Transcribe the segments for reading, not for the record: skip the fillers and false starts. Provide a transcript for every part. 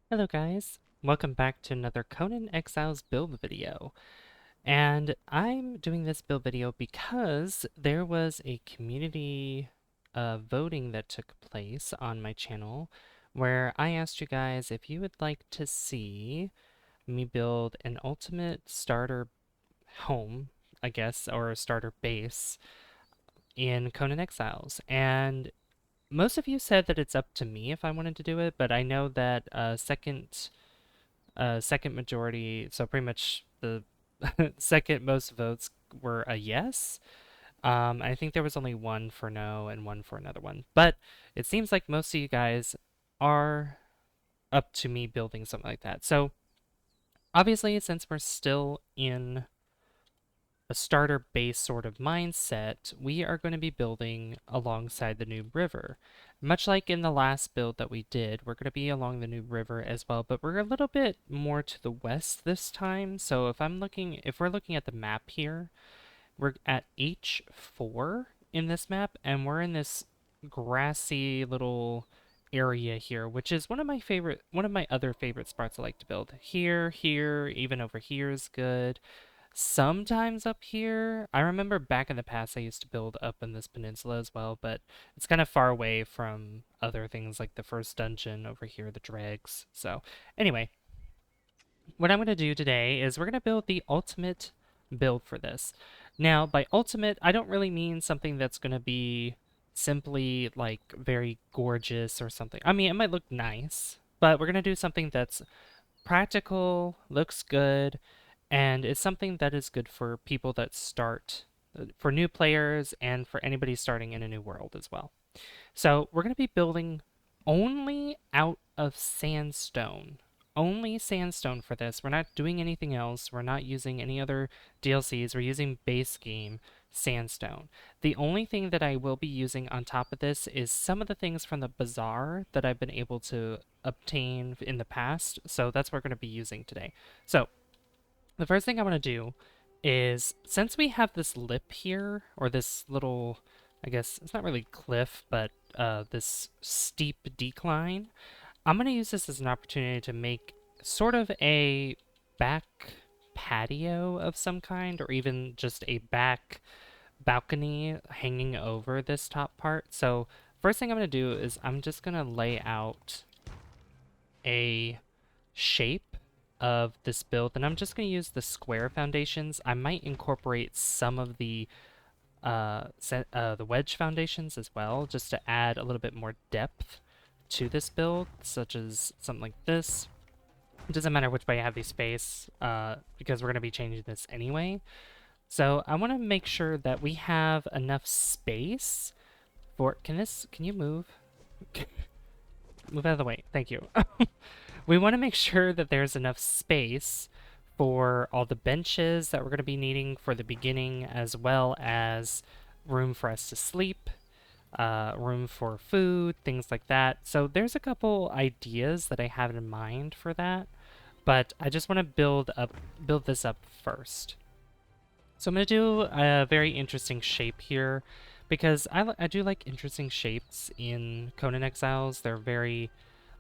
Hello guys, welcome back to another Conan Exiles build video. And I'm doing this build video because there was a community voting that took place on my channel where I asked you guys if you would like to see me build an ultimate starter home, I guess, or a starter base in Conan Exiles. And most of you said that it's up to me if I wanted to do it, but I know that second majority, so pretty much the second most votes were a yes. I think there was only one for no and one for another one. But it seems like most of you guys are up to me building something like that. So obviously, since we're still in a starter base sort of mindset, we are going to be building alongside the Noob River. Much like in the last build that we did, we're going to be along the Noob River as well, but we're a little bit more to the west this time. So if we're looking at the map here, we're at H4 in this map, and we're in this grassy little area here, which is one of my other favorite spots I like to build. Here, even over here is good. Sometimes up here. I remember back in the past I used to build up in this peninsula as well, but it's kind of far away from other things like the first dungeon over here, the dregs. So anyway, what I'm going to do today is we're going to build the ultimate build for this. Now, by ultimate, I don't really mean something that's going to be simply like very gorgeous or something. I mean, it might look nice, but we're going to do something that's practical, looks good, and it's something that is good for people that start, for new players and for anybody starting in a new world as well. So we're going to be building only out of sandstone. Only sandstone for this. We're not doing anything else. We're not using any other DLCs. We're using base game sandstone. The only thing that I will be using on top of this is some of the things from the bazaar that I've been able to obtain in the past. So that's what we're going to be using today. So the first thing I want to do is, since we have this lip here, or this little, I guess it's not really cliff, but this steep decline, I'm going to use this as an opportunity to make sort of a back patio of some kind, or even just a back balcony hanging over this top part. So first thing I'm going to do is I'm just going to lay out a shape of this build, and I'm just going to use the square foundations. I might incorporate some of the wedge foundations as well, just to add a little bit more depth to this build, such as something like this. It doesn't matter which way I have these space, because we're going to be changing this anyway. So I want to make sure that we have enough space for... Can you move? Move out of the way. Thank you. We want to make sure that there's enough space for all the benches that we're going to be needing for the beginning, as well as room for us to sleep, room for food, things like that. So there's a couple ideas that I have in mind for that, but I just want to build this up first. So I'm going to do a very interesting shape here, because I do like interesting shapes in Conan Exiles. They're very,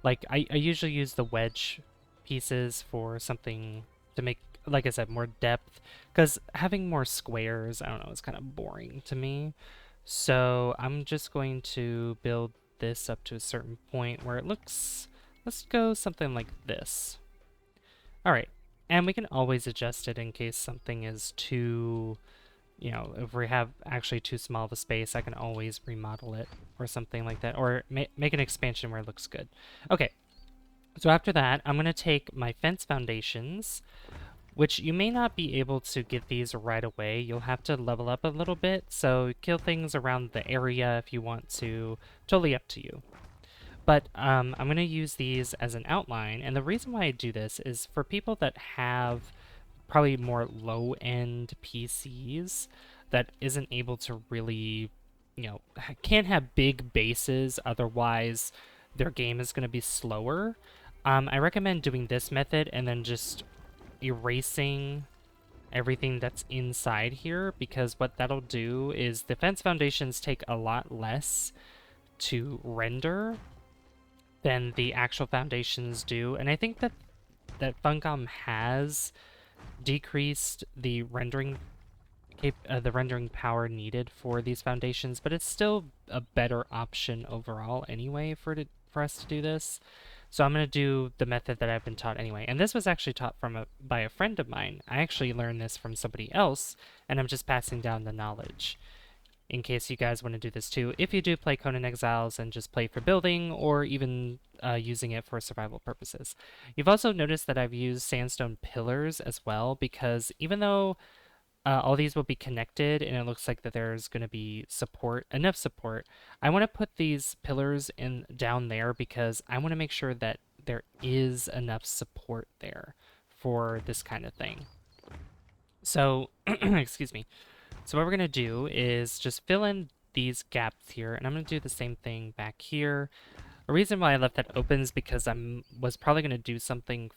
like, I usually use the wedge pieces for something to make, like I said, more depth, because having more squares, I don't know, is kind of boring to me. So I'm just going to build this up to a certain point where it looks, let's go something like this. All right. And we can always adjust it in case something is too, if we have actually too small of a space, I can always remodel it or something like that, or make an expansion where it looks good. Okay, so after that, I'm going to take my fence foundations, which you may not be able to get these right away. You'll have to level up a little bit, so kill things around the area if you want to. Totally up to you. But I'm going to use these as an outline, and the reason why I do this is for people that have probably more low-end PCs that isn't able to really, can't have big bases, otherwise their game is going to be slower. I recommend doing this method and then just erasing everything that's inside here, because what that'll do is the fence foundations take a lot less to render than the actual foundations do. And I think that Funcom has decreased the rendering power needed for these foundations, but it's still a better option overall anyway for us to do this. So I'm going to do the method that I've been taught anyway. And this was actually taught by a friend of mine. I actually learned this from somebody else, and I'm just passing down the knowledge in case you guys want to do this too. If you do play Conan Exiles and just play for building or even using it for survival purposes. You've also noticed that I've used sandstone pillars as well, because even though all these will be connected and it looks like that there's going to be enough support, I want to put these pillars in down there because I want to make sure that there is enough support there for this kind of thing. So, excuse me. So what we're going to do is just fill in these gaps here, and I'm going to do the same thing back here. A reason why I left that open is because was probably going to do something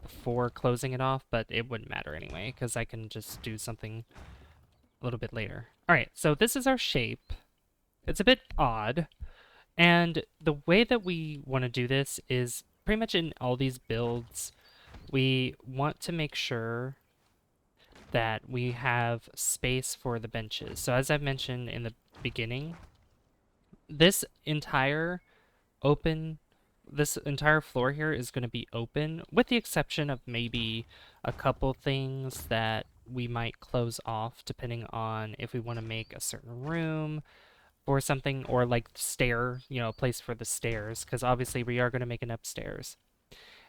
before closing it off, but it wouldn't matter anyway, because I can just do something a little bit later. All right, so this is our shape. It's a bit odd, and the way that we want to do this is pretty much in all these builds, we want to make sure that we have space for the benches. So as I mentioned in the beginning, this entire floor here is going to be open, with the exception of maybe a couple things that we might close off depending on if we want to make a certain room or something, or like a place for the stairs, because obviously we are going to make an upstairs.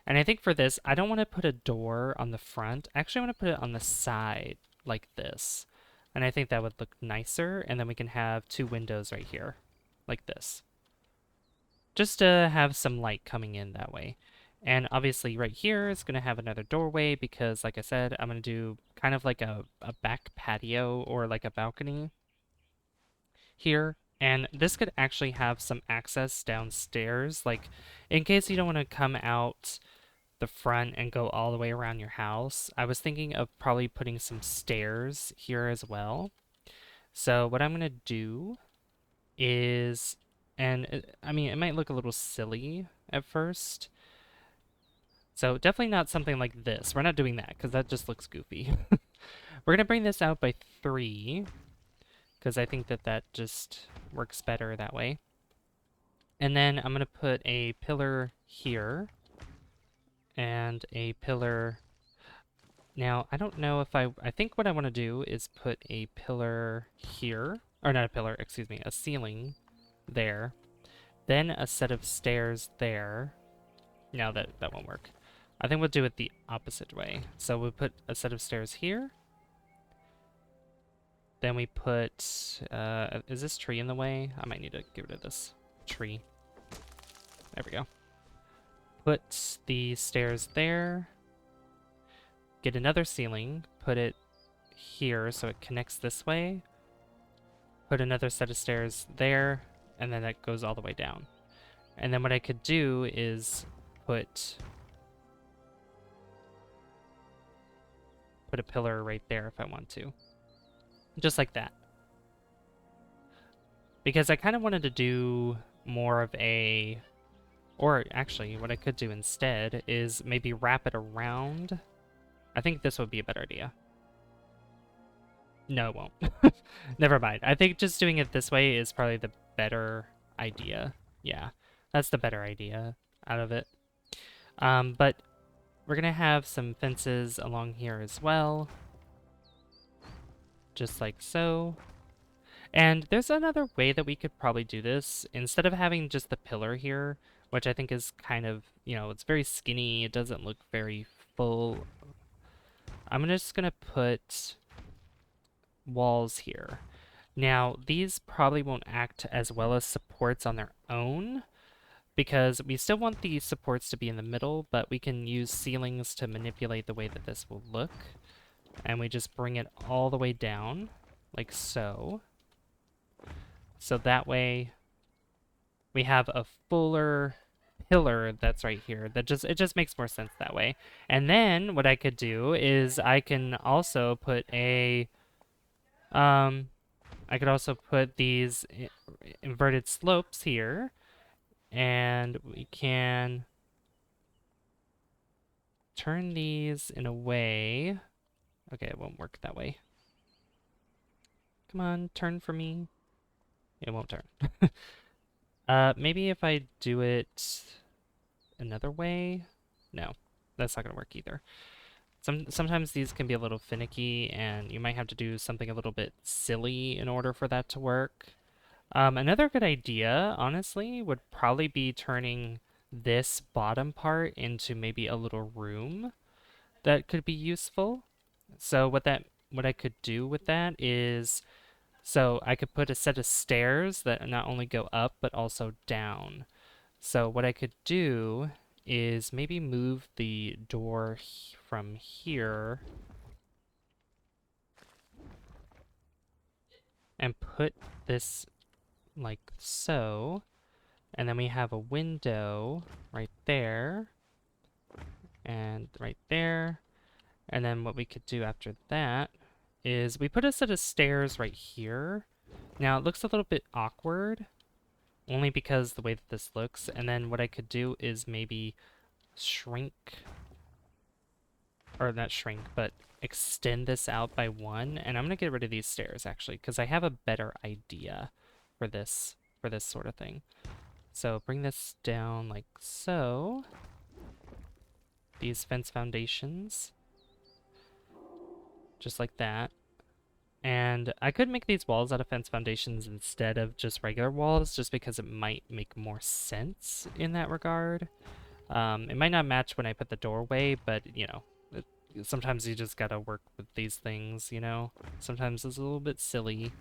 And I think for this, I don't want to put a door on the front. I actually want to put it on the side like this. And I think that would look nicer, and then we can have 2 windows right here like this, just to have some light coming in that way. And obviously right here is going to have another doorway because, like I said, I'm going to do kind of like a back patio or like a balcony here. And this could actually have some access downstairs, like in case you don't want to come out the front and go all the way around your house. I was thinking of probably putting some stairs here as well. So what I'm going to do is, I mean, it might look a little silly at first. So definitely not something like this. We're not doing that because that just looks goofy. We're going to bring this out by 3 because I think that just works better that way. And then I'm going to put a pillar here and a pillar. Now, I don't know if I think what I want to do is put a pillar here, or not a pillar, excuse me, a ceiling there, then a set of stairs there. No, that won't work. I think we'll do it the opposite way. So we'll put a set of stairs here. Then we put, is this tree in the way? I might need to get rid of this tree. There we go. Put the stairs there. Get another ceiling, put it here so it connects this way. Put another set of stairs there, and then that goes all the way down. And then what I could do is put a pillar right there if I want to. Just like that. Because I kind of wanted to do more of a... Or actually, what I could do instead is maybe wrap it around. I think this would be a better idea. No, it won't. Never mind. I think just doing it this way is probably the better idea. Yeah, that's the better idea out of it. But we're going to have some fences along here as well. Just like so. And there's another way that we could probably do this. Instead of having just the pillar here, which I think is kind of, it's very skinny. It doesn't look very full. I'm just going to put walls here. Now, these probably won't act as well as supports on their own, because we still want the supports to be in the middle, but we can use ceilings to manipulate the way that this will look. And we just bring it all the way down, like so. So that way we have a fuller pillar that's right here. It just makes more sense that way. And then what I could do is I can also put I could also put these inverted slopes here, And we can turn these in a way. Okay, it won't work that way. Come on, turn for me. It won't turn. Maybe if I do it another way? No, that's not gonna work either. Sometimes these can be a little finicky, and you might have to do something a little bit silly in order for that to work. Another good idea, honestly, would probably be turning this bottom part into maybe a little room that could be useful. So what I could do with that is, so I could put a set of stairs that not only go up but also down. So what I could do is maybe move the door from here and put this like so, and then we have a window right there and right there. And then what we could do after that is we put a set of stairs right here. Now it looks a little bit awkward, only because the way that this looks. And then what I could do is maybe shrink, or not shrink, but extend this out by one. And I'm gonna get rid of these stairs actually, because I have a better idea for this sort of thing. So bring this down like so. These fence foundations. Just like that. And I could make these walls out of fence foundations instead of just regular walls, just because it might make more sense in that regard. It might not match when I put the doorway, but, you know, sometimes you just gotta work with these things, you know? Sometimes it's a little bit silly.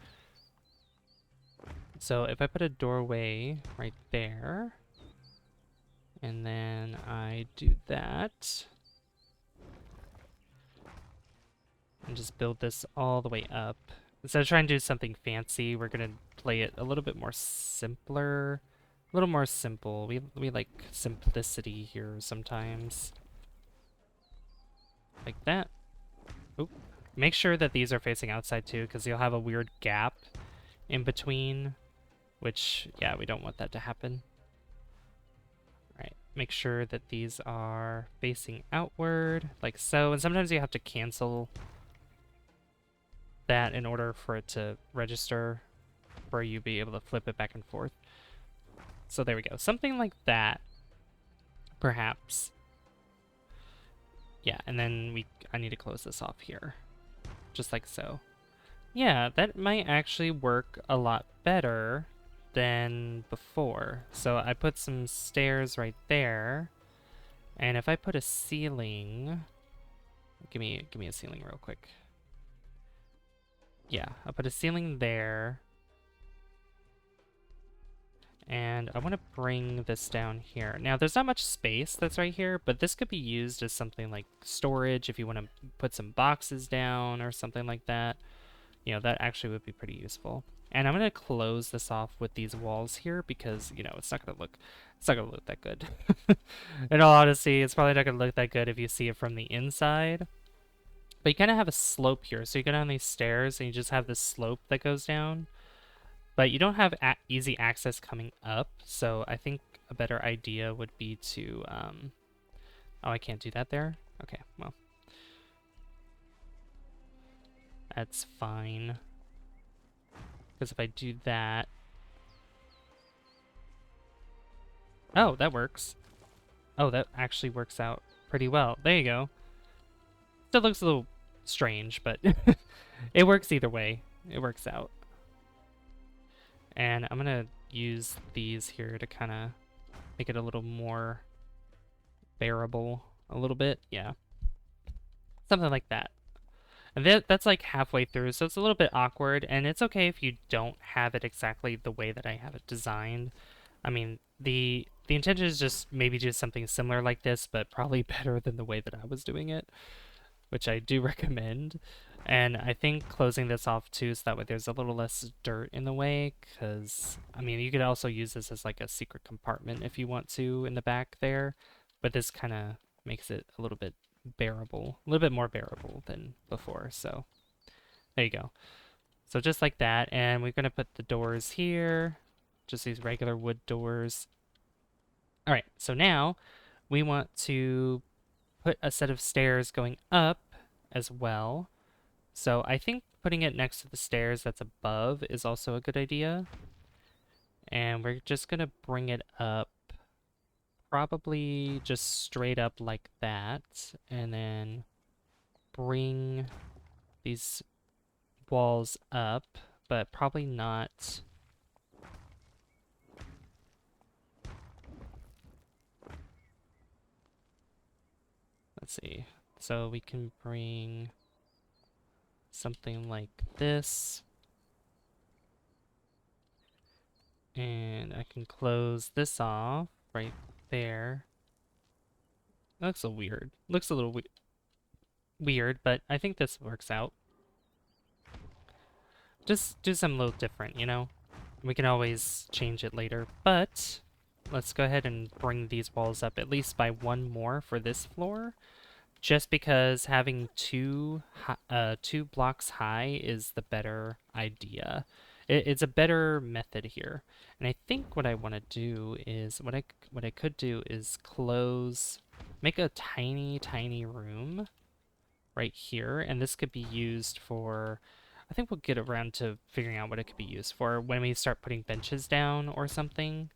So if I put a doorway right there, and then I do that, and just build this all the way up. Instead of trying to do something fancy, we're gonna play it a little bit more simpler, a little more simple. We like simplicity here sometimes. Like that. Oop. Make sure that these are facing outside too, because you'll have a weird gap in between, which, yeah, we don't want that to happen. All right, make sure that these are facing outward, like so. And sometimes you have to cancel that in order for it to register, for you be able to flip it back and forth. So there we go. Something like that, perhaps. Yeah, and then I need to close this off here, just like so. Yeah, that might actually work a lot better than before. So I put some stairs right there, and if I put a ceiling, give me a ceiling real quick. Yeah, I'll put a ceiling there. And I want to bring this down here. Now, there's not much space that's right here, but this could be used as something like storage if you want to put some boxes down or something like that. You know, that actually would be pretty useful. And I'm going to close this off with these walls here because, you know, it's not going to look that good. In all honesty, it's probably not going to look that good if you see it from the inside. But you kind of have a slope here. So you go down these stairs and you just have this slope that goes down. But you don't have easy access coming up, so I think a better idea would be to, oh, I can't do that there? Okay, well. That's fine. Because if I do that... Oh, that works. Oh, that actually works out pretty well. There you go. Still looks a little strange, but it works either way. It works out. And I'm gonna use these here to kind of make it a little more bearable a little bit. Yeah. Something like that. And that's like halfway through, so it's a little bit awkward, and it's okay if you don't have it exactly the way that I have it designed. I mean, the intention is just maybe do something similar like this, but probably better than the way that I was doing it, which I do recommend. And I think closing this off too, so that way there's a little less dirt in the way, because, I mean, you could also use this as like a secret compartment if you want to in the back there, but this kind of makes it a little bit bearable, a little bit more bearable than before. So there you go. So just like that, and we're going to put the doors here, just these regular wood doors. All right, so now we want to put a set of stairs going up as well. So I think putting it next to the stairs that's above is also a good idea. And we're just gonna bring it up probably just straight up like that, and then bring these walls up, but probably not. Let's see. So we can bring something like this. And I can close this off right there. That looks a weird. Looks a little weird, but I think this works out. Just do something a little different, you know? We can always change it later, but let's go ahead and bring these walls up at least by one more for this floor, just because having two blocks high is the better idea. It's a better method here. And I think what I want to do is, what I could do is make a tiny room right here, and this could be used for, I think we'll get around to figuring out what it could be used for when we start putting benches down or something.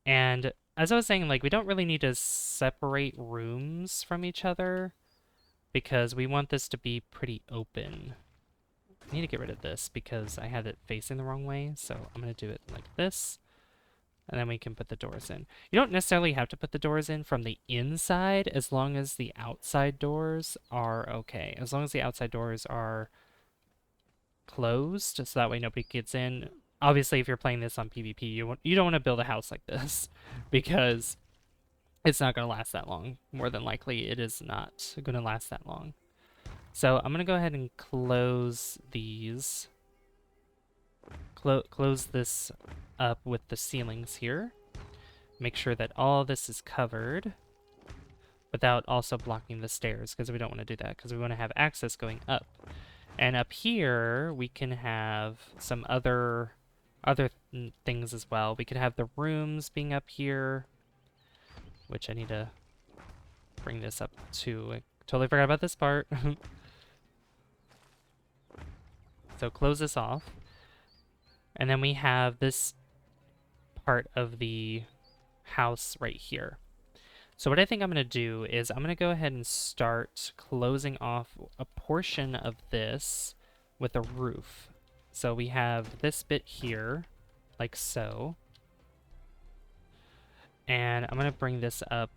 And as I was saying, like, we don't really need to separate rooms from each other because we want this to be pretty open. I need to get rid of this because I had it facing the wrong way, so I'm going to do it like this. And then we can put the doors in. You don't necessarily have to put the doors in from the inside as long as the outside doors are okay. As long as the outside doors are closed, so that way nobody gets in. Obviously, if you're playing this on PvP, you don't want to build a house like this because it's not going to last that long. More than likely, it is not going to last that long. So I'm going to go ahead and close these. Close this up with the ceilings here. Make sure that all this is covered without also blocking the stairs, because we don't want to do that, because we want to have access going up. And up here, we can have some other things as well. We could have the rooms being up here, which I need to bring this up too. I totally forgot about this part. So close this off. And then we have this part of the house right here. So what I think I'm going to do is I'm going to go ahead and start closing off a portion of this with a roof. So we have this bit here, like so. And I'm going to bring this up.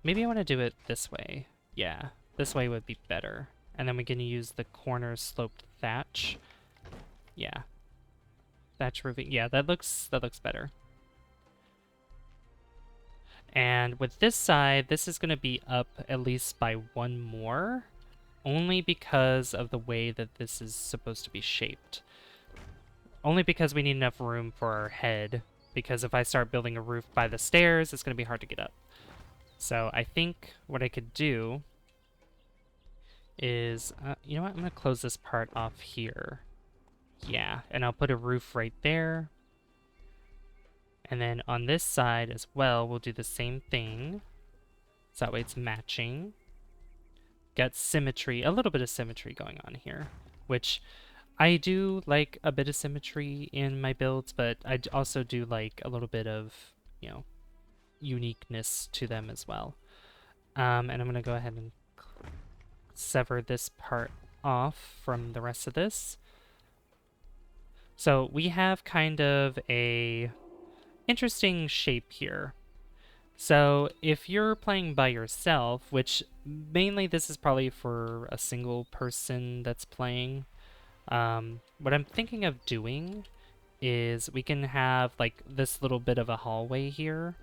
Maybe I want to do it this way. Yeah, this way would be better. And then we're going to use the corner sloped thatch. Yeah. Thatch roofing. Yeah, that looks better. And with this side, this is going to be up at least by one more, only because of the way that this is supposed to be shaped. Only because we need enough room for our head, because if I start building a roof by the stairs, it's going to be hard to get up. So I think what I could do is, you know what, I'm going to close this part off here. Yeah, and I'll put a roof right there. And then on this side as well, we'll do the same thing. So that way it's matching. Got symmetry, a little bit of symmetry going on here, which I do like a bit of symmetry in my builds, but I also do like a little bit of, you know, uniqueness to them as well. And I'm going to go ahead and sever this part off from the rest of this. So we have kind of a interesting shape here. So if you're playing by yourself, which mainly this is probably for a single person that's playing, what I'm thinking of doing is we can have like this little bit of a hallway here,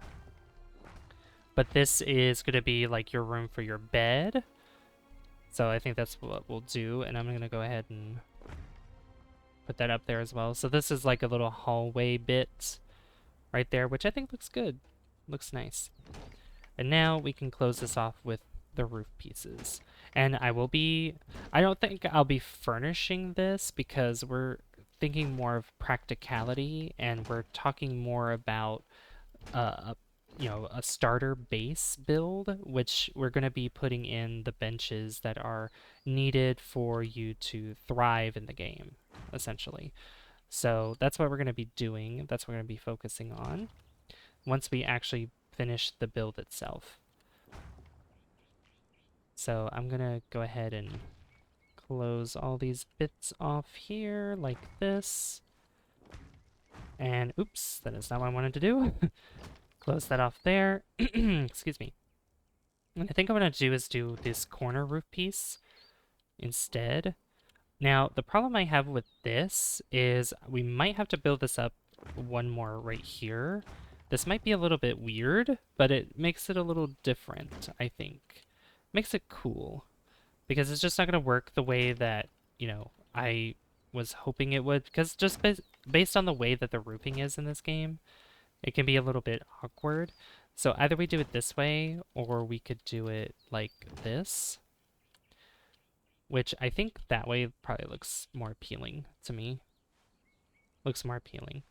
but this is going to be like your room for your bed. So I think that's what we'll do, and I'm going to go ahead and put that up there as well. So this is like a little hallway bit right there, which I think looks good. Looks nice. And now we can close this off with the roof pieces. And I don't think I'll be furnishing this because we're thinking more of practicality, and we're talking more about a a starter base build, which we're going to be putting in the benches that are needed for you to thrive in the game, essentially. So that's what we're going to be doing. That's what we're going to be focusing on once we actually finish the build itself. So I'm going to go ahead and close all these bits off here like this. And oops, that is not what I wanted to do. Close that off there. Excuse me. What I think I'm going to do is do this corner roof piece instead. Now, the problem I have with this is we might have to build this up one more right here. This might be a little bit weird, but it makes it a little different, I think. Makes it cool. Because it's just not going to work the way that, I was hoping it would. Because just based on the way that the roofing is in this game, it can be a little bit awkward. So either we do it this way, or we could do it like this. Which I think that way probably looks more appealing to me. Looks more appealing.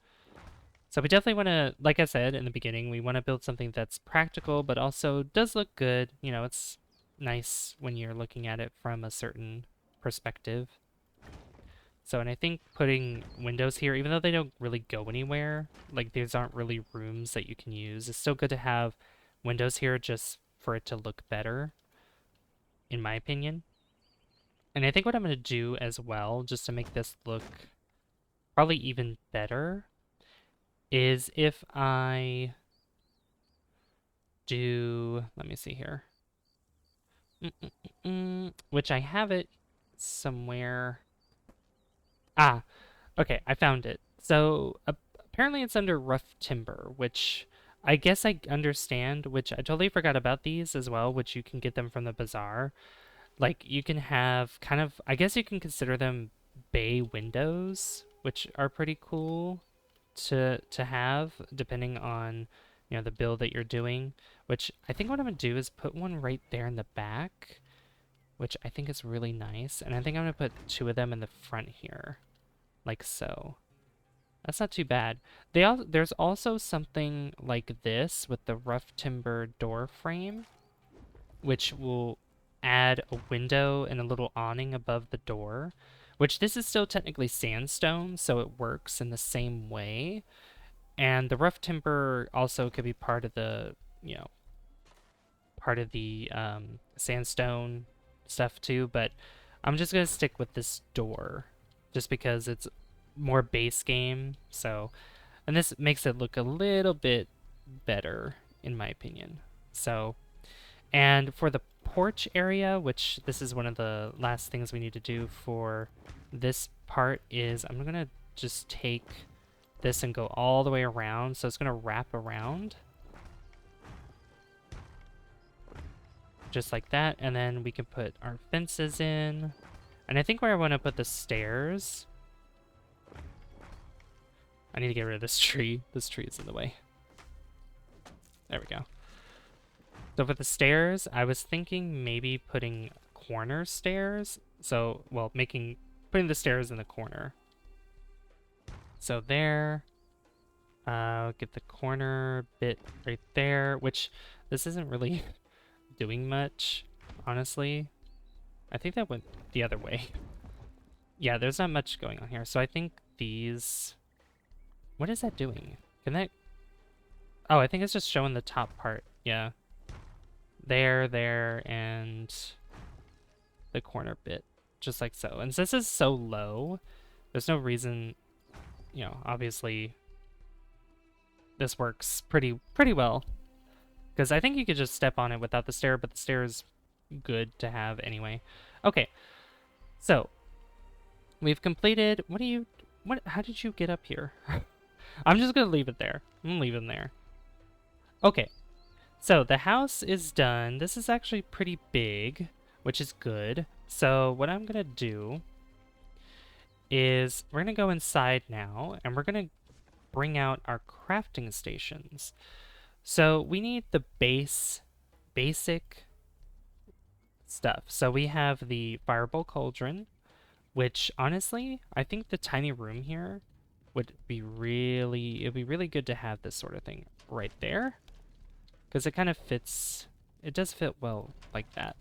So we definitely want to, like I said in the beginning, we want to build something that's practical, but also does look good. It's nice when you're looking at it from a certain perspective. So, and I think putting windows here, even though they don't really go anywhere, like these aren't really rooms that you can use, it's still good to have windows here just for it to look better, in my opinion. And I think what I'm going to do as well, just to make this look probably even better, is if I do, let me see here, which I have it somewhere. Ah, okay, I found it. So apparently it's under rough timber, which I guess I understand, which I totally forgot about these as well, which you can get them from the bazaar. Like you can have kind of, I guess you can consider them bay windows, which are pretty cool to have depending on, the build that you're doing, which I think what I'm going to do is put one right there in the back, which I think is really nice. And I think I'm going to put two of them in the front here, like so. That's not too bad. There's also something like this with the rough timber door frame, which will add a window and a little awning above the door, which this is still technically sandstone, so it works in the same way. And the rough timber also could be part of the, sandstone stuff too, but I'm just going to stick with this door just because it's more base game. So, and this makes it look a little bit better in my opinion. So, and for the porch area, which this is one of the last things we need to do for this part, is I'm going to just take this and go all the way around. So it's going to wrap around. Just like that. And then we can put our fences in. And I think where I want to put the stairs, I need to get rid of this tree. This tree is in the way. There we go. So for the stairs, I was thinking maybe putting corner stairs. So, well, putting the stairs in the corner. So there. Get the corner bit right there, which this isn't really doing much, honestly. I think that went the other way. Yeah, there's not much going on here. So I think these... What is that doing? Can that... Oh, I think it's just showing the top part. Yeah. There, and the corner bit. Just like so. And since this is so low, there's no reason, obviously this works pretty well. Because I think you could just step on it without the stair, but the stair is good to have anyway. Okay. So, we've completed... How did you get up here? I'm just going to leave it there. I'm going to leave it there. Okay. So, the house is done. This is actually pretty big, which is good. So, what I'm going to do is we're going to go inside now, and we're going to bring out our crafting stations. So, we need the basic stuff. So, we have the Fireball Cauldron, which honestly, I think the tiny room here it'd be really good to have this sort of thing right there, because it kind of fits, it does fit well like that.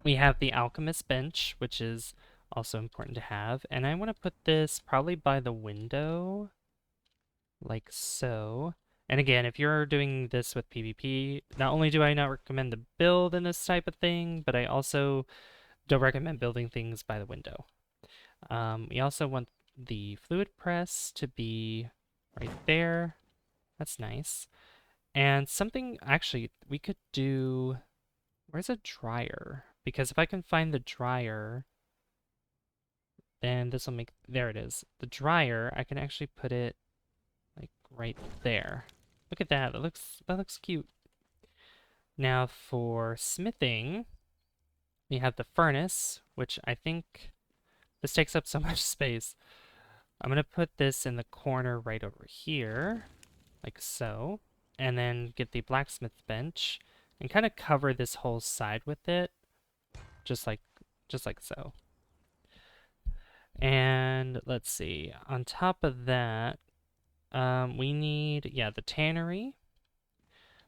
We have the alchemist bench, which is also important to have, and I want to put this probably by the window, like so. And again, if you're doing this with PvP, not only do I not recommend the build in this type of thing, but I also don't recommend building things by the window. We also want the fluid press to be right there. That's nice. And something, actually, we could do, where's a dryer? Because if I can find the dryer, then this will make, there it is. The dryer, I can actually put it like right there. Look at that, that looks cute. Now for smithing, we have the furnace, which I think this takes up so much space. I'm gonna put this in the corner right over here, like so, and then get the blacksmith bench and kind of cover this whole side with it, just like so. And let's see, on top of that, we need, yeah, the tannery,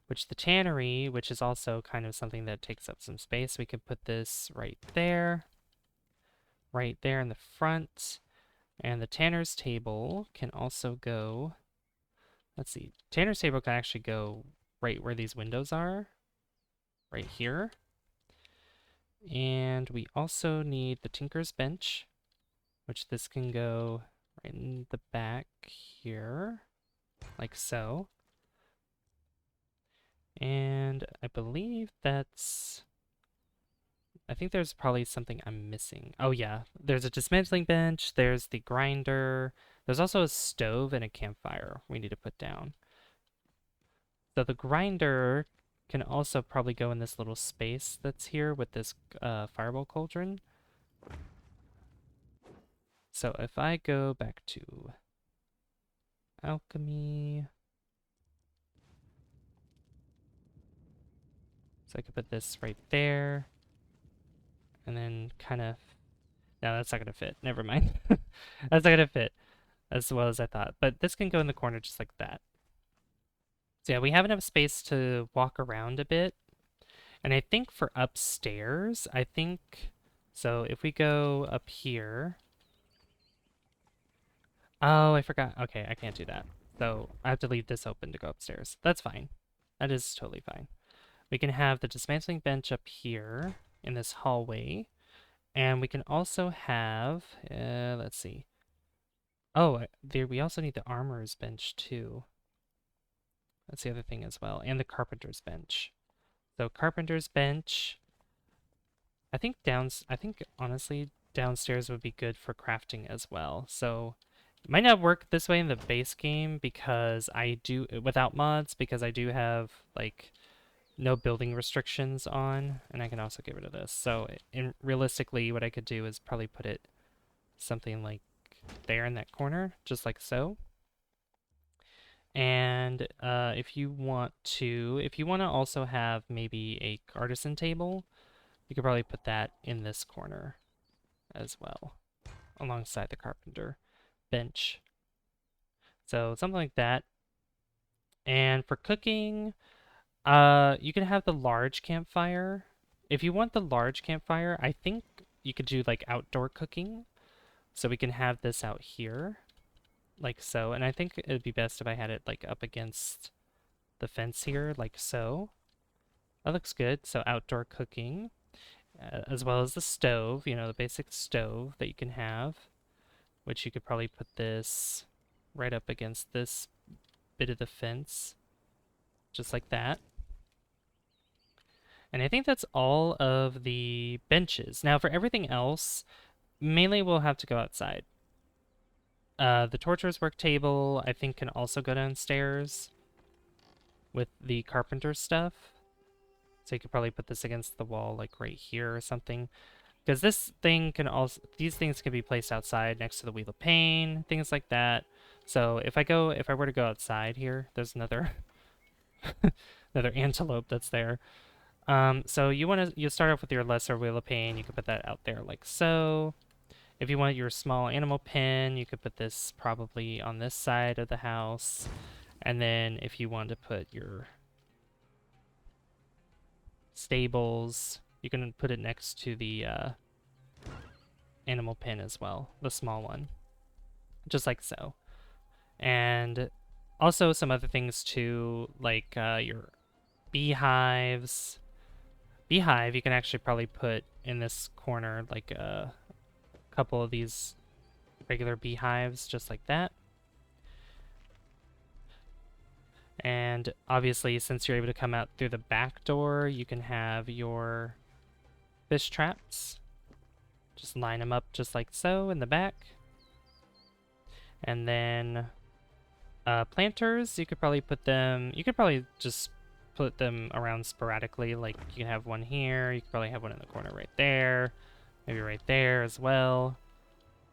which is also kind of something that takes up some space. We could put this right there in the front. And the tanner's table can also go, let's see, tanner's table can actually go right where these windows are, right here. And we also need the tinker's bench, which this can go right in the back here, like so. And I believe that's, I think there's probably something I'm missing. Oh yeah, there's a dismantling bench, there's the grinder, there's also a stove and a campfire we need to put down. So the grinder can also probably go in this little space that's here with this fireball cauldron. So if I go back to alchemy, so I could put this right there, and then kind of, no, that's not gonna fit. Never mind. That's not gonna fit as well as I thought. But this can go in the corner just like that. So yeah, we have enough space to walk around a bit. And I think for upstairs, I think, so if we go up here, oh, I forgot. Okay, I can't do that. So I have to leave this open to go upstairs. That's fine. That is totally fine. We can have the dismantling bench up here in this hallway. And we can also have, let's see. Oh, there we also need the armorer's bench too. That's the other thing as well. And the carpenter's bench. So carpenter's bench, I think honestly downstairs would be good for crafting as well. So it might not work this way in the base game because I do, without mods, because I do have like no building restrictions on, and I can also get rid of this. So realistically, what I could do is probably put it something like there in that corner, just like so. And if you want to also have maybe a artisan table, you could probably put that in this corner as well, alongside the carpenter bench. So something like that. And for cooking, you can have the large campfire. If you want the large campfire, I think you could do like outdoor cooking. So we can have this out here, like so. And I think it'd be best if I had it like up against the fence here, like so. That looks good. So outdoor cooking, as well as the stove, you know, the basic stove that you can have, which you could probably put this right up against this bit of the fence, just like that. And I think that's all of the benches. Now for everything else, mainly we'll have to go outside. The torturer's work table, I think, can also go downstairs with the carpenter stuff. So you could probably put this against the wall, like right here or something. Because this thing can also, these things can be placed outside next to the Wheel of Pain, things like that. So if I were to go outside here, there's another, another antelope that's there. So you start off with your lesser Wheel of Pain. You can put that out there like so. If you want your small animal pen, you could put this probably on this side of the house. And then if you want to put your stables, you can put it next to the animal pen as well, the small one, just like so. And also some other things too, like your beehives. Beehive, you can actually probably put in this corner, like a couple of these regular beehives, just like that. And obviously, since you're able to come out through the back door, you can have your fish traps. Just line them up just like so in the back. And then planters, you could probably put them, you could probably just put them around sporadically. Like you can have one here, you could probably have one in the corner right there, maybe right there as well.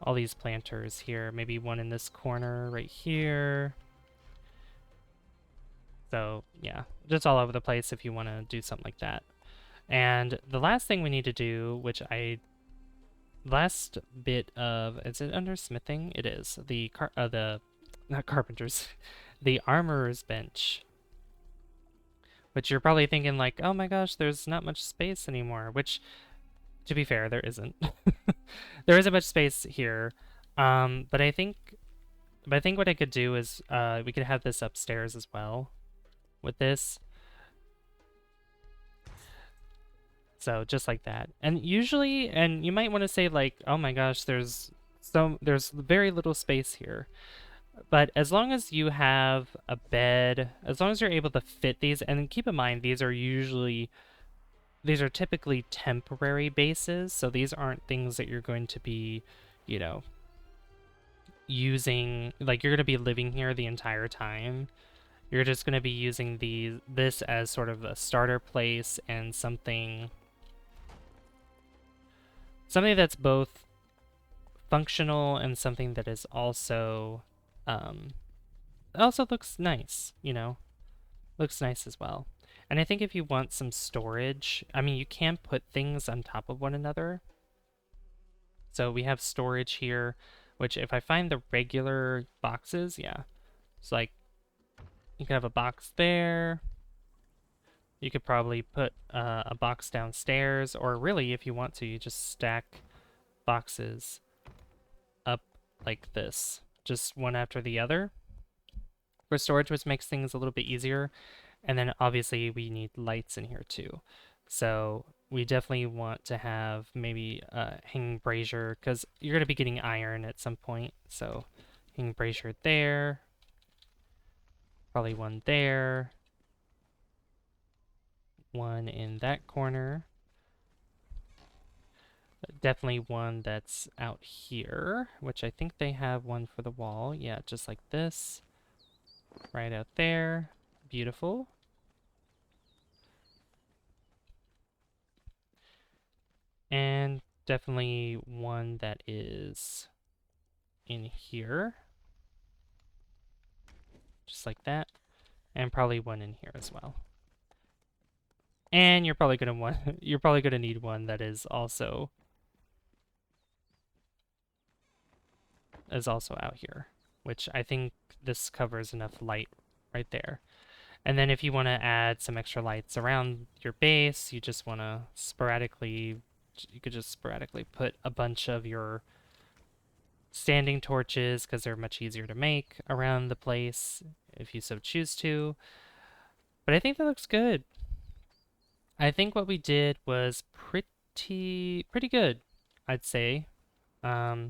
All these planters here, maybe one in this corner right here. So yeah, just all over the place if you want to do something like that. And the last thing we need to do, last bit of, is it under smithing? It is. Not carpenters, the armorer's bench. Which you're probably thinking like, oh my gosh, there's not much space anymore. Which, to be fair, there isn't. There isn't much space here. But I think what I could do is we could have this upstairs as well with this. So just like that. And usually, and you might want to say like, oh my gosh, there's very little space here. But as long as you have a bed, as long as you're able to fit these, and keep in mind these are typically temporary bases, so these aren't things that you're going to be, you know, using, like you're going to be living here the entire time. You're just going to be using this as sort of a starter place and something that's both functional and something that is also looks nice, you know, looks nice as well. And I think if you want some storage, I mean, you can put things on top of one another. So we have storage here, which if I find the regular boxes, yeah, it's like you could have a box there. You could probably put a box downstairs, or really, if you want to, you just stack boxes up like this, just one after the other for storage, which makes things a little bit easier. And then obviously we need lights in here too. So we definitely want to have maybe a hanging brazier, because you're going to be getting iron at some point. So hanging brazier there, probably one there, one in that corner. Definitely one that's out here, which I think they have one for the wall. Yeah, just like this. Right out there. Beautiful. And definitely one that is in here. Just like that. And probably one in here as well. And you're probably gonna need one that is also out here, which I think this covers enough light right there. And then if you want to add some extra lights around your base, you could just sporadically put a bunch of your standing torches, because they're much easier to make around the place if you so choose to. But I think that looks good. I think what we did was pretty good, I'd say. I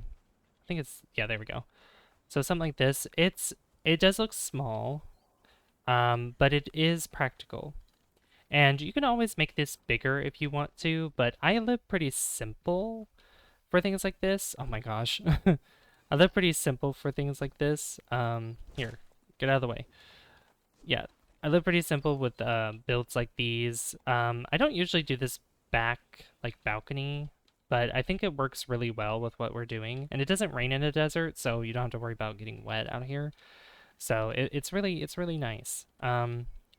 think it's, yeah, there we go. So something like this. It does look small, but it is practical. And you can always make this bigger if you want to, but I live pretty simple for things like this. Oh my gosh. I live pretty simple for things like this. Here, get out of the way. Yeah, I live pretty simple with builds like these. I don't usually do this back, like, balcony, but I think it works really well with what we're doing. And it doesn't rain in a desert, so you don't have to worry about getting wet out here. So it's really nice.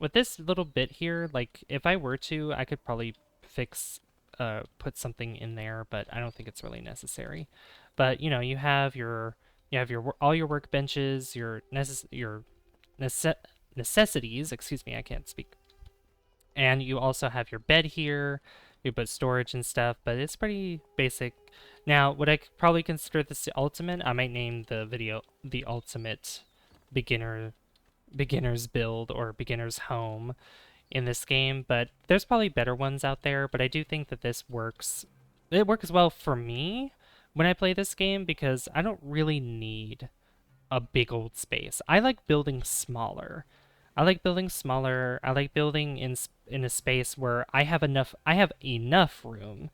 With this little bit here, like, if I were to, I could probably put something in there, but I don't think it's really necessary. But you know, you have your all your workbenches, your nece- necessities. Excuse me, I can't speak. And you also have your bed here. You put storage and stuff, but it's pretty basic. Now, would I probably consider this the ultimate? I might name the video the ultimate beginner beginner's build or beginner's home in this game, but there's probably better ones out there, but I do think that this works. It works well for me when I play this game because I don't really need a big old space. I like building smaller. I like building smaller. I like building in a space where I have enough room.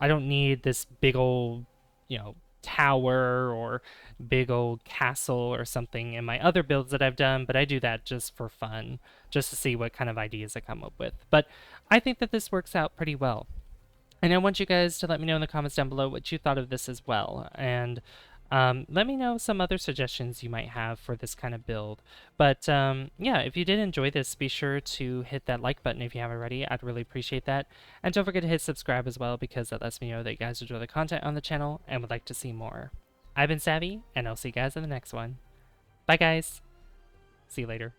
I don't need this big old, you know, tower or big old castle or something in my other builds that I've done, but I do that just for fun, just to see what kind of ideas I come up with. But I think that this works out pretty well. And I want you guys to let me know in the comments down below what you thought of this as well. And let me know some other suggestions you might have for this kind of build. But yeah, if you did enjoy this, be sure to hit that like button if you haven't already. I'd really appreciate that. And don't forget to hit subscribe as well because that lets me know that you guys enjoy the content on the channel and would like to see more. I've been Savvy, and I'll see you guys in the next one. Bye, guys. See you later.